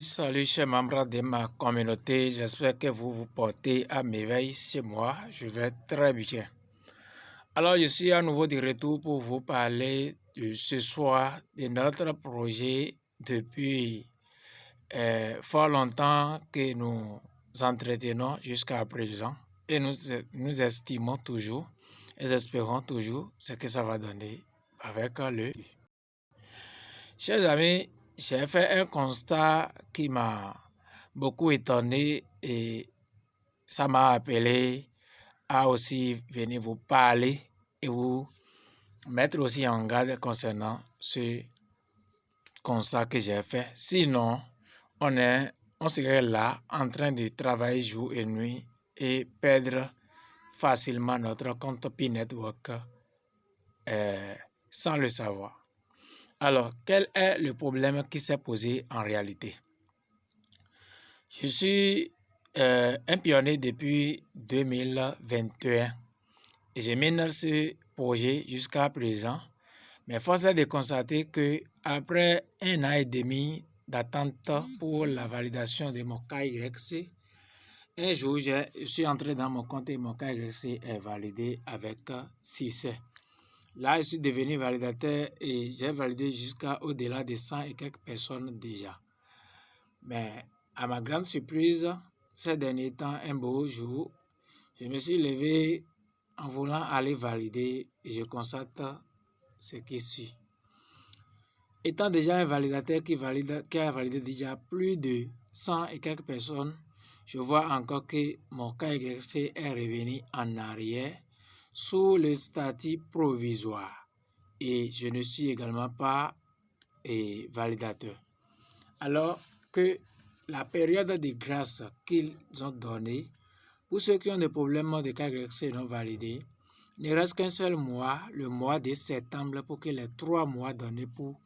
Salut chers membres de ma communauté, j'espère que vous vous portez à merveille. C'est moi, je vais très bien. Alors je suis à nouveau de retour pour vous parler de ce soir de notre projet depuis fort longtemps que nous entretenons jusqu'à présent et nous estimons toujours et espérons toujours ce que ça va donner avec le. Chers amis, j'ai fait un constat qui m'a beaucoup étonné et ça m'a appelé à aussi venir vous parler et vous mettre aussi en garde concernant ce constat que j'ai fait. Sinon, on serait là en train de travailler jour et nuit et perdre facilement notre compte Pi Network sans le savoir. Alors, quel est le problème qui s'est posé en réalité? Je suis un pionnier depuis 2021 et je mène ce projet jusqu'à présent. Mais force est de constater que après 1 an et demi d'attente pour la validation de mon KYC, un jour je suis entré dans mon compte et mon KYC est validé avec succès. Là, je suis devenu validateur et j'ai validé jusqu'à au-delà de 100 et quelques personnes déjà. Mais à ma grande surprise, ces derniers temps, un beau jour, je me suis levé en voulant aller valider et je constate ce qui suit. Étant déjà un validateur qui a validé déjà plus de 100 et quelques personnes, je vois encore que mon KYC est revenu en arrière sous le statut provisoire et je ne suis également pas validateur. Alors que la période de grâce qu'ils ont donnée pour ceux qui ont des problèmes de KYC non validés, ne reste qu'un seul mois, le mois de septembre, pour que les 3 mois donnés pour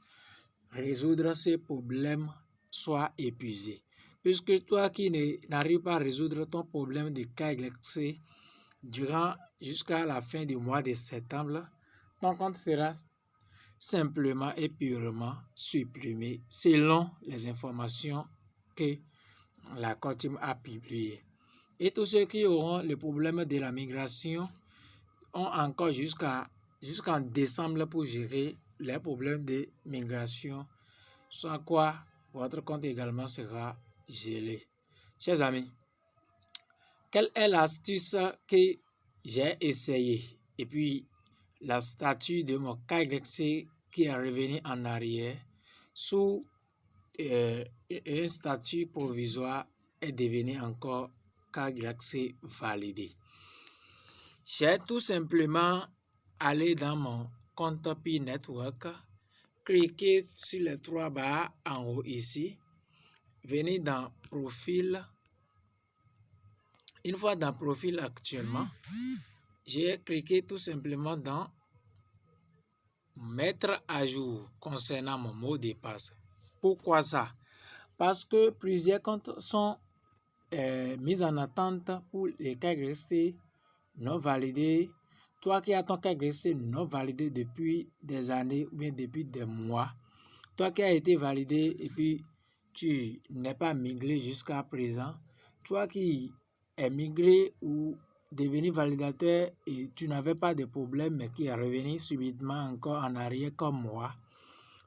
résoudre ces problèmes soient épuisés. Puisque toi qui n'arrives pas à résoudre ton problème de KYC jusqu'à la fin du mois de septembre, ton compte sera simplement et purement supprimé selon les informations que la COTIM a publiées. Et tous ceux qui auront le problème de la migration ont encore jusqu'en décembre pour gérer les problèmes de migration, sans quoi votre compte également sera gelé. Chers amis, quelle est l'astuce que j'ai essayé et puis la statut de mon KYC qui est revenu en arrière sous un statut provisoire est devenu encore KYC validé. J'ai tout simplement allé dans mon compte Pi Network, cliquer sur les 3 barres en haut ici, venir dans profil. Une fois dans profil actuellement, j'ai cliqué tout simplement dans mettre à jour concernant mon mot de passe. Pourquoi ça? Parce que plusieurs comptes sont mis en attente pour les KYC non validés. Toi qui as ton KYC non validé depuis des années ou bien depuis des mois, toi qui as été validé et puis tu n'es pas migré jusqu'à présent, toi qui es migré ou devenu validateur et tu n'avais pas de problème mais qui est revenu subitement encore en arrière comme moi,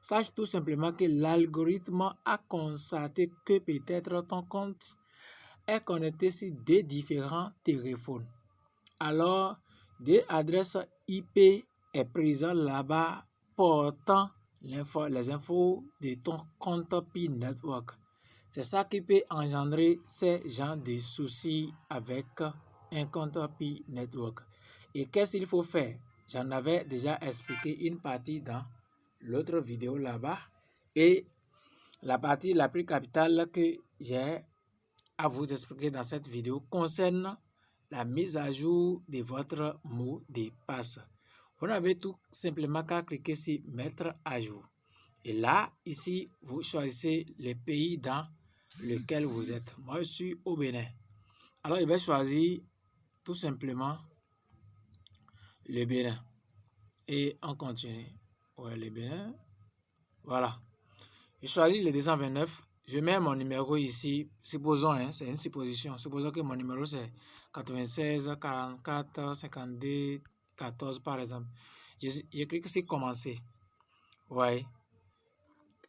sache tout simplement que l'algorithme a constaté que peut-être ton compte est connecté sur des différents téléphones. Alors, des adresses IP est présent là-bas portant les infos de ton compte Pi Network. C'est ça qui peut engendrer ces genres de soucis avec un compte Pi Network. Et qu'est-ce qu'il faut faire? J'en avais déjà expliqué une partie dans l'autre vidéo là-bas. Et la partie la plus capitale que j'ai à vous expliquer dans cette vidéo concerne la mise à jour de votre mot de passe. Vous n'avez tout simplement qu'à cliquer sur mettre à jour. Et là, ici, vous choisissez le pays dans lequel vous êtes. Moi, je suis au Bénin. Alors, je vais choisir tout simplement le Bénin. Et on continue. Ouais, le Bénin. Voilà. Je choisis le 229. je mets mon numéro ici, supposons, hein, c'est une supposition, supposons que mon numéro c'est 96 44 52 14 par exemple. Je clique sur commencer. Ouais.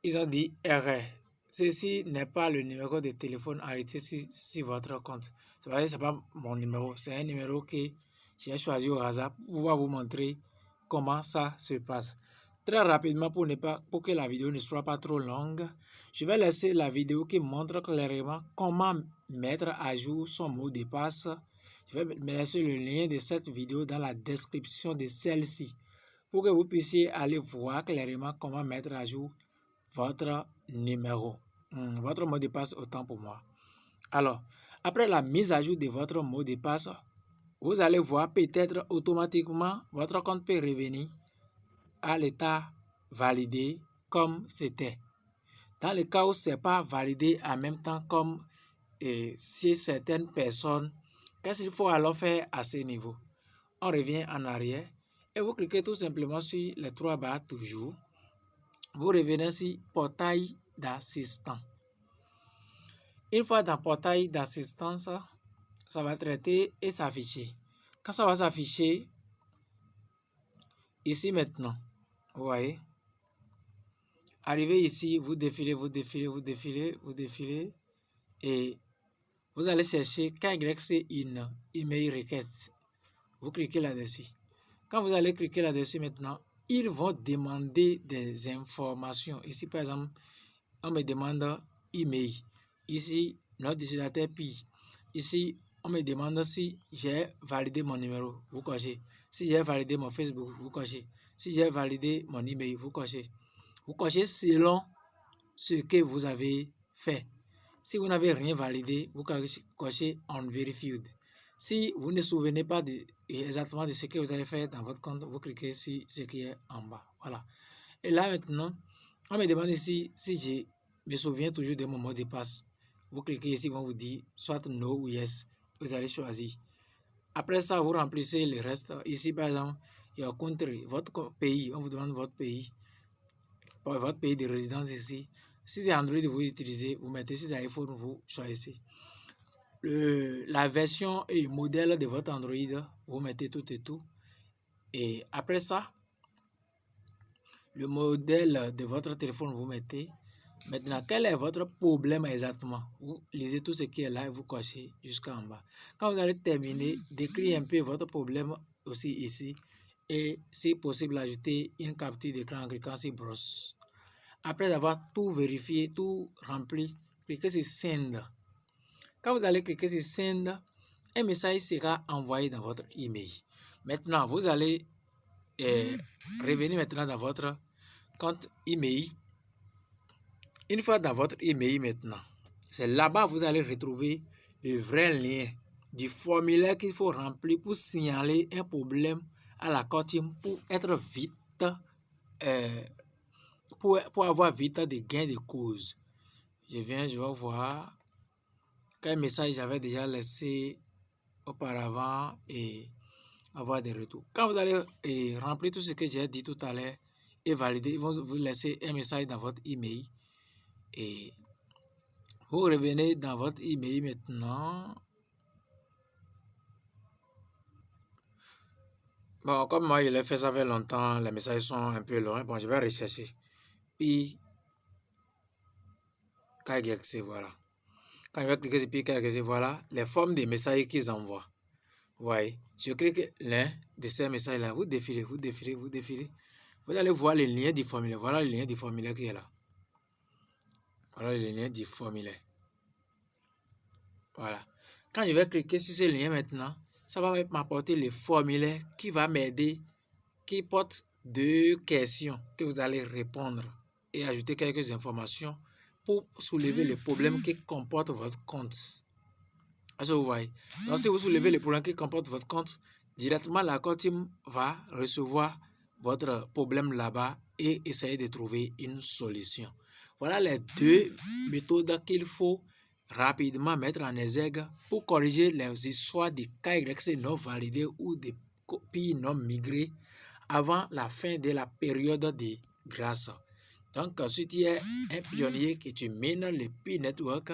Ils ont dit erreur. Ceci n'est pas le numéro de téléphone arrêté sur votre compte. C'est vrai, c'est pas mon numéro, c'est un numéro que j'ai choisi au hasard pour pouvoir vous montrer comment ça se passe. Très rapidement, pour que la vidéo ne soit pas trop longue, je vais laisser la vidéo qui montre clairement comment mettre à jour son mot de passe. Je vais laisser le lien de cette vidéo dans la description de celle-ci pour que vous puissiez aller voir clairement comment mettre à jour votre numéro, votre mot de passe autant pour moi. Alors, après la mise à jour de votre mot de passe, vous allez voir peut-être automatiquement votre compte peut revenir à l'état validé comme c'était. Dans le cas où ce n'est pas validé en même temps comme si certaines personnes, qu'est-ce qu'il faut alors faire à ce niveau? On revient en arrière et vous cliquez tout simplement sur les trois barres toujours. Vous revenez sur portail d'assistant. Une fois dans portail d'assistance, ça va traiter et s'afficher. Quand ça va s'afficher, ici maintenant, vous voyez, arrivez ici, vous défilez, vous défilez, vous défilez, vous défilez et vous allez chercher KYC une email request. Vous cliquez là-dessus. Quand vous allez cliquer là-dessus maintenant, ils vont demander des informations. Ici, par exemple, on me demande email. Ici, notre utilisateur PI. Ici, on me demande si j'ai validé mon numéro. Vous cochez. Si j'ai validé mon Facebook, vous cochez. Si j'ai validé mon email, vous cochez. Vous cochez selon ce que vous avez fait. Si vous n'avez rien validé, vous cochez unverified. Si vous ne vous souvenez pas exactement de ce que vous avez fait dans votre compte, vous cliquez sur ce qui est en bas. Voilà. Et là maintenant, on me demande ici si je me souviens toujours de mon mot de passe. Vous cliquez ici, ils vont vous dire soit no ou yes. Vous allez choisir. Après ça, vous remplissez le reste. Ici, par exemple, il y a country, votre pays. On vous demande votre pays. Votre pays de résidence ici. Si c'est Android, vous utilisez, vous mettez. Si c'est iPhone, vous choisissez. La version et le modèle de votre Android, vous mettez tout et tout. Et après ça, le modèle de votre téléphone, vous mettez. Maintenant, quel est votre problème exactement? Vous lisez tout ce qui est là et vous cochez jusqu'en bas. Quand vous allez terminer, décrire un peu votre problème aussi ici. Et si possible, ajouter une capture d'écran en cliquant sur brosse. Après avoir tout vérifié, tout rempli, cliquez sur Send. Quand vous allez cliquer sur Send, un message sera envoyé dans votre email. Maintenant, vous allez revenir maintenant dans votre compte email. Une fois dans votre email maintenant, c'est là-bas que vous allez retrouver le vrai lien du formulaire qu'il faut remplir pour signaler un problème à la core team pour être vite, pour avoir vite des gains de cause. Je vais voir quel message j'avais déjà laissé auparavant et avoir des retours. Quand vous allez remplir tout ce que j'ai dit tout à l'heure et valider, ils vont vous laisser un message dans votre email. Et vous revenez dans votre email maintenant. Bon, comme moi, je l'ai fait, ça fait longtemps, les messages sont un peu longs. Bon, je vais rechercher. Puis, KYC, voilà. Quand je vais cliquer sur KYC, voilà, les formes des messages qu'ils envoient. Vous voyez, je clique l'un de ces messages-là. Vous défilez, vous défilez, vous défilez. Vous allez voir le lien du formulaire. Voilà le lien du formulaire qui est là. Voilà le lien du formulaire. Voilà. Quand je vais cliquer sur ce lien maintenant, ça va m'apporter le formulaire qui va m'aider, qui porte 2 questions que vous allez répondre et ajouter quelques informations pour soulever le problème qui comporte votre compte. Est-ce que vous voyez? Donc, si vous soulevez le problème qui comporte votre compte, directement la core team va recevoir votre problème là-bas et essayer de trouver une solution. Voilà les 2 méthodes qu'il faut rapidement mettre en exergue pour corriger les histoires de KYC non validés ou de copies non migrées avant la fin de la période de grâce. Donc, si tu es un pionnier que tu mènes le Pi Network,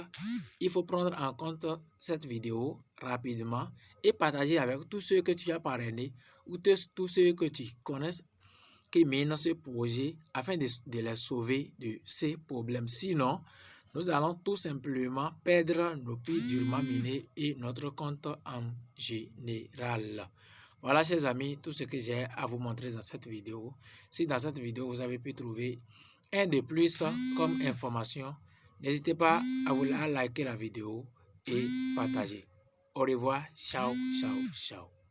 il faut prendre en compte cette vidéo rapidement et partager avec tous ceux que tu as parrainés ou tous ceux que tu connais qui mènent ce projet afin de les sauver de ces problèmes. Sinon, nous allons tout simplement perdre nos Pi durement minés et notre compte en général. Voilà, chers amis, tout ce que j'ai à vous montrer dans cette vidéo. Si dans cette vidéo, vous avez pu trouver un de plus comme information, n'hésitez pas à liker la vidéo et partager. Au revoir, ciao, ciao, ciao.